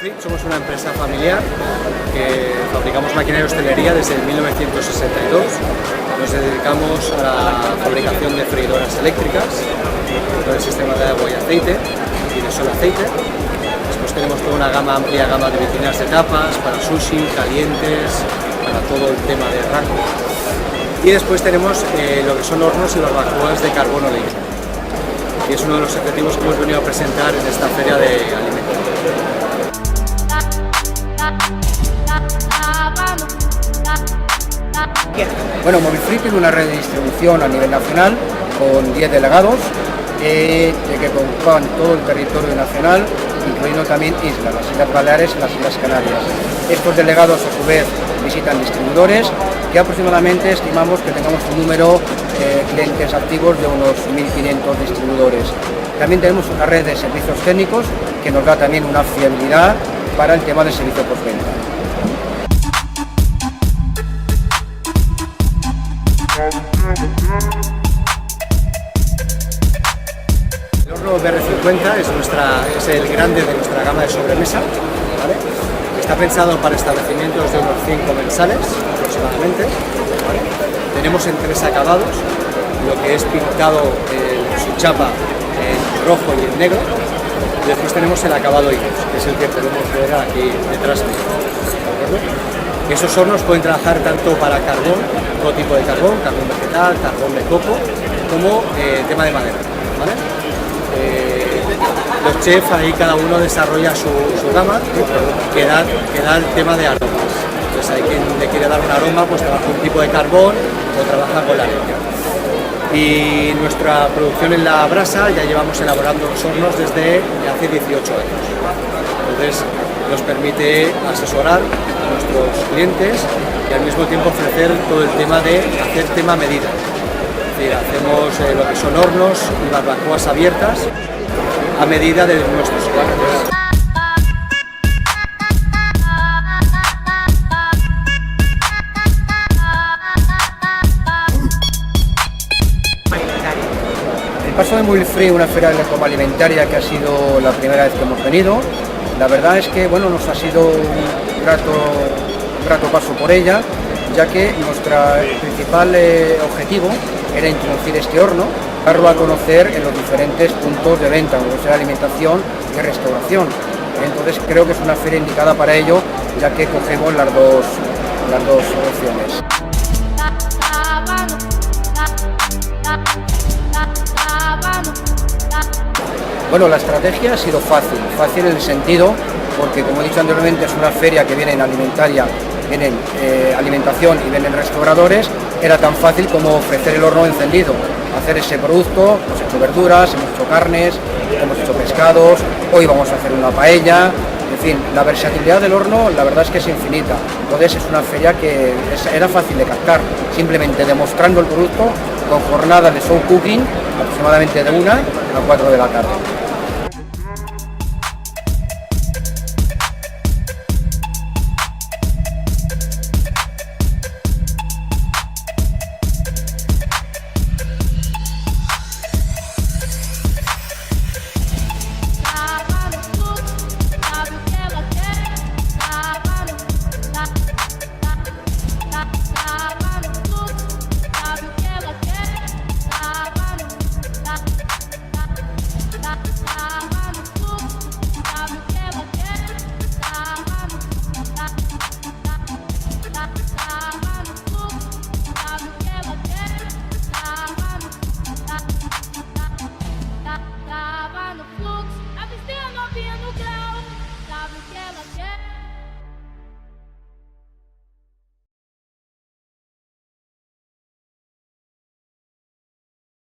Movifree somos una empresa familiar que fabricamos maquinaria de hostelería desde 1962. Nos dedicamos a la fabricación de freidoras eléctricas, todo el sistema de agua y aceite y de solo aceite. Después tenemos toda una amplia gama de vitrinas de tapas para sushi, calientes, para todo el tema de raco. Y después tenemos lo que son hornos y barbacoas de carbono líquido. Y es uno de los objetivos que hemos venido a presentar en esta feria de alimentos. Bueno, Movifree tiene una red de distribución a nivel nacional con 10 delegados que ocupan todo el territorio nacional, incluyendo también islas, las Islas Baleares y las Islas Canarias. Estos delegados a su vez visitan distribuidores que aproximadamente estimamos que tengamos un número de clientes activos de unos 1.500 distribuidores. También tenemos una red de servicios técnicos que nos da también una fiabilidad para el tema del servicio postventa. El horno BR50 es el grande de nuestra gama de sobremesa, ¿vale? Está pensado para establecimientos de unos 100 comensales aproximadamente, ¿vale? Tenemos en 3 acabados, lo que es pintado su chapa en rojo y en negro, y después tenemos el acabado Icos, que es el que podemos ver aquí detrás de nosotros. Esos hornos pueden trabajar tanto para carbón, todo tipo de carbón vegetal, carbón de coco, como tema de madera, ¿vale? Los chefs ahí cada uno desarrolla su gama que da el tema de aromas. Entonces hay quien le quiere dar un aroma, pues trabaja un tipo de carbón o trabaja con la leña. Y nuestra producción en la brasa ya llevamos elaborando los hornos desde hace 18 años. Entonces nos permite asesorar a nuestros clientes y al mismo tiempo ofrecer todo el tema de hacer tema medida. Es decir, hacemos lo que son hornos y barbacoas abiertas a medida de nuestros clientes. El paso de Movifree, una feria alimentaria que ha sido la primera vez que hemos venido, la verdad es que bueno, nos ha sido un grato paso por ella, ya que nuestro principal objetivo era introducir este horno, darlo a conocer en los diferentes puntos de venta, como sea alimentación y restauración. Entonces creo que es una feria indicada para ello, ya que cogemos las dos opciones. Bueno, la estrategia ha sido fácil en el sentido, porque como he dicho anteriormente, es una feria que viene en alimentaria, vienen alimentación y vienen restauradores. Era tan fácil como ofrecer el horno encendido, hacer ese producto. Hemos hecho verduras, hemos hecho carnes, hemos hecho pescados, hoy vamos a hacer una paella. En fin, la versatilidad del horno la verdad es que es infinita. Entonces es una feria que era fácil de captar, simplemente demostrando el producto con jornadas de show cooking aproximadamente de 1 a 4 de la tarde.